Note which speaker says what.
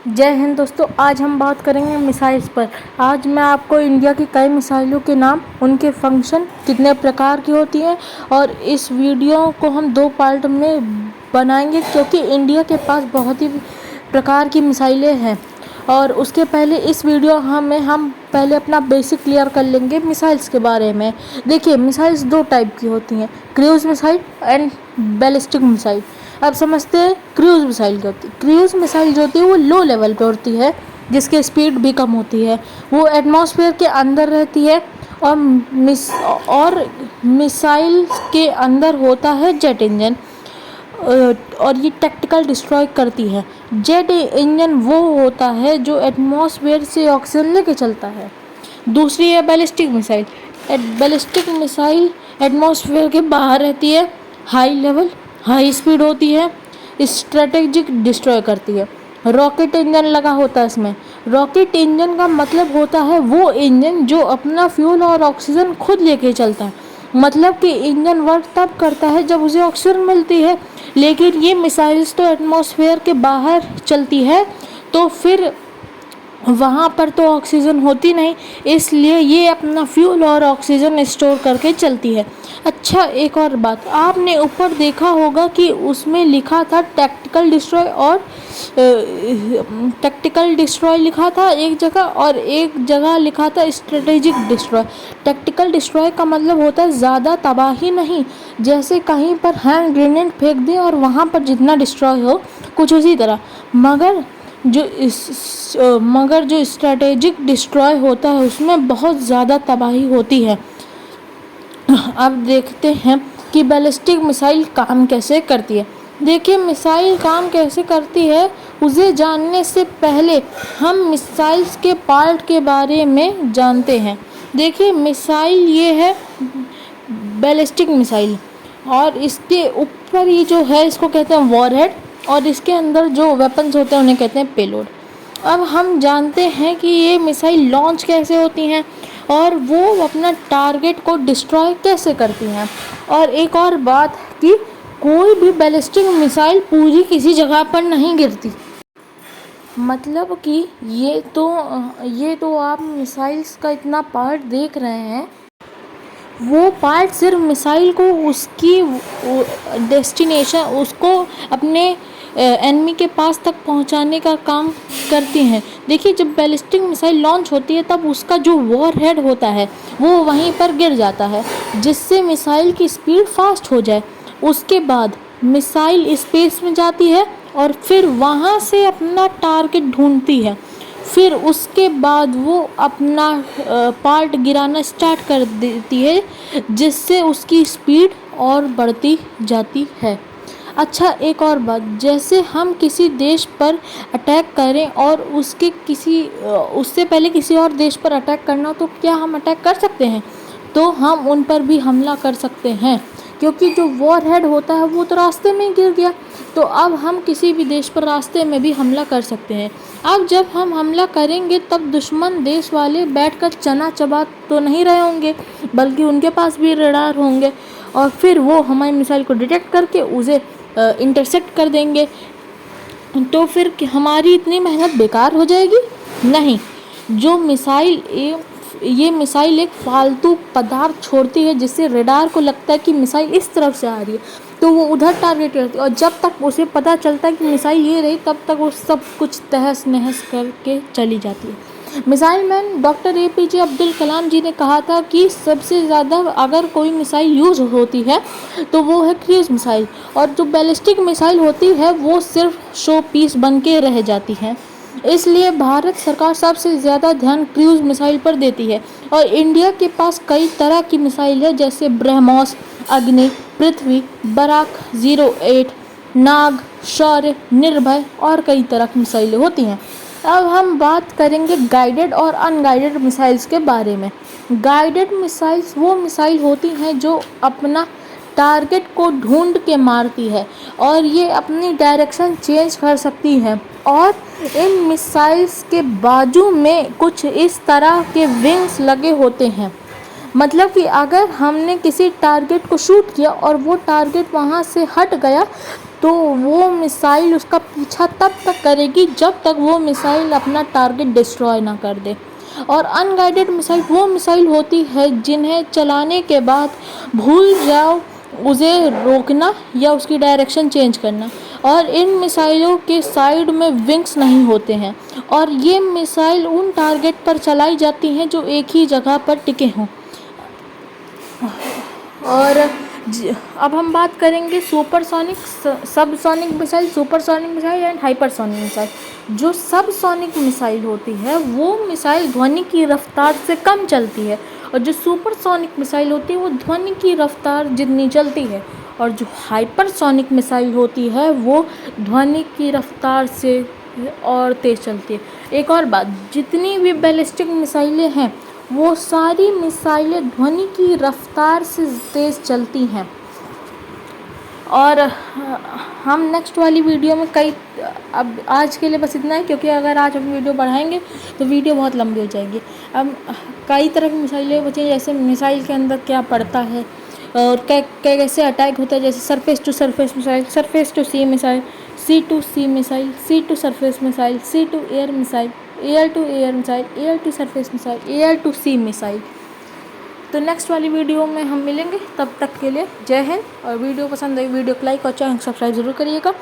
Speaker 1: जय हिंद दोस्तों। आज हम बात करेंगे मिसाइल्स पर। आज मैं आपको इंडिया की कई मिसाइलों के नाम, उनके फंक्शन, कितने प्रकार की होती हैं, और इस वीडियो को हम 2 पार्ट में बनाएंगे क्योंकि इंडिया के पास बहुत ही प्रकार की मिसाइलें हैं। और उसके पहले इस वीडियो हम पहले अपना बेसिक क्लियर कर लेंगे मिसाइल्स के बारे में। देखिए, मिसाइल्स 2 टाइप की होती हैं, cruise missile and ballistic missile. अब समझते हैं क्रूज मिसाइल क्या होती है। क्रूज मिसाइल जो होती है वो लो लेवल पे होती है, जिसकी स्पीड भी कम होती है, वो एटमॉस्फेयर के अंदर रहती है, और मिसाइल के अंदर होता है जेट इंजन, और ये टैक्टिकल डिस्ट्रॉय करती है। जेट इंजन वो होता है जो एटमॉस्फेयर से ऑक्सीजन लेके चलता है। दूसरी है ballistic missile. Ballistic missile atmosphere के बाहर रहती है, हाई लेवल, हाई स्पीड होती है, स्ट्रेटेजिक डिस्ट्रॉय करती है। रॉकेट इंजन लगा होता है इसमें। रॉकेट इंजन का मतलब होता है वो इंजन जो अपना फ्यूल और ऑक्सीजन खुद लेके चलता है। मतलब कि इंजन वर्क तब करता है जब उसे ऑक्सीजन मिलती है, लेकिन ये मिसाइल्स तो एटमॉस्फेयर के बाहर चलती है, तो फिर वहाँ पर तो ऑक्सीजन होती नहीं, इसलिए ये अपना फ्यूल और ऑक्सीजन स्टोर करके चलती है। अच्छा, एक और बात, आपने ऊपर देखा होगा कि उसमें लिखा था टैक्टिकल डिस्ट्रॉय, और टैक्टिकल डिस्ट्रॉय लिखा था एक जगह, और एक जगह लिखा था स्ट्रेटेजिक डिस्ट्रॉय। टैक्टिकल डिस्ट्रॉय का मतलब होता है ज़्यादा तबाही नहीं, जैसे कहीं पर हैंड ग्रेनेड फेंक दें और वहाँ पर जितना डिस्ट्रॉय हो, कुछ उसी तरह। मगर जो स्ट्रेटेजिक डिस्ट्रॉय होता है उसमें बहुत ज़्यादा तबाही होती है। अब देखते हैं कि बैलिस्टिक मिसाइल काम कैसे करती है। देखिए, मिसाइल काम कैसे करती है उसे जानने से पहले हम मिसाइल्स के पार्ट के बारे में जानते हैं। देखिए, मिसाइल ये है बैलिस्टिक मिसाइल, और इसके ऊपर ये जो है इसको कहते हैं वॉरहेड, और इसके अंदर जो वेपन्स होते हैं उन्हें कहते हैं पेलोड। अब हम जानते हैं कि ये मिसाइल लॉन्च कैसे होती हैं और वो अपना टारगेट को डिस्ट्रॉय कैसे करती हैं। और एक और बात कि कोई भी बैलिस्टिक मिसाइल पूरी किसी जगह पर नहीं गिरती। मतलब कि ये तो आप मिसाइल्स का इतना पार्ट देख रहे हैं, वो पार्ट सिर्फ मिसाइल को उसकी डेस्टिनेशन, उसको अपने एनिमी के पास तक पहुंचाने का काम करती हैं। देखिए, जब बैलिस्टिक मिसाइल लॉन्च होती है तब उसका जो वॉर हेड होता है वो वहीं पर गिर जाता है, जिससे मिसाइल की स्पीड फास्ट हो जाए। उसके बाद मिसाइल स्पेस में जाती है और फिर वहाँ से अपना टारगेट ढूंढती है। फिर उसके बाद वो अपना पार्ट गिराना स्टार्ट कर देती है, जिससे उसकी स्पीड और बढ़ती जाती है। अच्छा, एक और बात, जैसे हम किसी देश पर अटैक करें और उससे पहले किसी और देश पर अटैक करना हो, तो क्या हम अटैक कर सकते हैं? तो हम उन पर भी हमला कर सकते हैं, क्योंकि जो वॉर हेड होता है वो तो रास्ते में ही गिर गया। तो अब हम किसी भी देश पर रास्ते में भी हमला कर सकते हैं। अब जब हम हमला करेंगे तब दुश्मन देश वाले बैठकर चना चबा तो नहीं रहे होंगे, बल्कि उनके पास भी रडार होंगे, और फिर वो हमारी मिसाइल को डिटेक्ट करके उसे इंटरसेप्ट कर देंगे। तो फिर हमारी इतनी मेहनत बेकार हो जाएगी? नहीं। ये मिसाइल एक फालतू पदार्थ छोड़ती है, जिससे रडार को लगता है कि मिसाइल इस तरफ से आ रही है, तो वो उधर टारगेट करती है, और जब तक उसे पता चलता है कि मिसाइल ये रही, तब तक वो सब कुछ तहस नहस करके चली जाती है। Missile man doctor APJ Abdul Kalam ji ने कहा था कि सबसे ज़्यादा अगर कोई मिसाइल यूज़ होती है तो वो है क्रूज मिसाइल, और जो बैलिस्टिक मिसाइल होती है वो सिर्फ शो पीस बन के रह जाती है। इसलिए भारत सरकार सबसे ज़्यादा ध्यान क्रूज मिसाइल पर देती है, और इंडिया के पास कई तरह की मिसाइल है, जैसे ब्रह्मोस, अग्नि, पृथ्वी, बराक 08, नाग, शौर्य, निर्भय और कई तरह की मिसाइलें होती हैं। अब हम बात करेंगे गाइडेड और अनगाइडेड मिसाइल्स के बारे में। गाइडेड मिसाइल्स वो मिसाइल होती हैं जो अपना टारगेट को ढूंढ के मारती है, और ये अपनी डायरेक्शन चेंज कर सकती हैं, और इन मिसाइल्स के बाजू में कुछ इस तरह के विंग्स लगे होते हैं। मतलब कि अगर हमने किसी टारगेट को शूट किया और वो टारगेट वहाँ से हट गया, तो वो मिसाइल उसका पीछा तब तक करेगी जब तक वो मिसाइल अपना टारगेट डिस्ट्रॉय ना कर दे। और अनगाइडेड मिसाइल वो मिसाइल होती है जिन्हें चलाने के बाद भूल जाओ उसे रोकना या उसकी डायरेक्शन चेंज करना। और इन मिसाइलों के साइड में विंग्स नहीं होते हैं और ये मिसाइल उन टारगेट पर चलाई जाती हैं जो एक ही जगह पर टिके हों। और अब हम बात करेंगे supersonic, subsonic missile, supersonic missile and hypersonic missile. जो सबसोनिक मिसाइल होती है वो मिसाइल ध्वनि की रफ्तार से कम चलती है और जो सुपरसोनिक मिसाइल होती है वो ध्वनि की रफ्तार जितनी चलती है। और जो हाइपरसोनिक मिसाइल होती है वो ध्वनि की रफ्तार से और तेज़ चलती है। एक और बात, जितनी भी बैलिस्टिक मिसाइलें हैं वो सारी मिसाइलें ध्वनि की रफ्तार से तेज़ चलती हैं। और हम नेक्स्ट वाली वीडियो में अब आज के लिए बस इतना है, क्योंकि अगर आज हम वीडियो बढ़ाएंगे तो वीडियो बहुत लंबी हो जाएगी। अब कई तरह की मिसाइलें बची हैं, जैसे मिसाइल के अंदर क्या पड़ता है और कैसे अटैक होता है, जैसे surface to surface missile, surface to sea missile, sea to sea missile, sea to surface missile, sea to air missile, air to air missile, air to surface missile, air to sea missile. तो next वाली video में हम मिलेंगे, तब तक के लिए जय हिंद। और वीडियो पसंद आई वीडियो को लाइक और चैनल सब्सक्राइब ज़रूर करिएगा।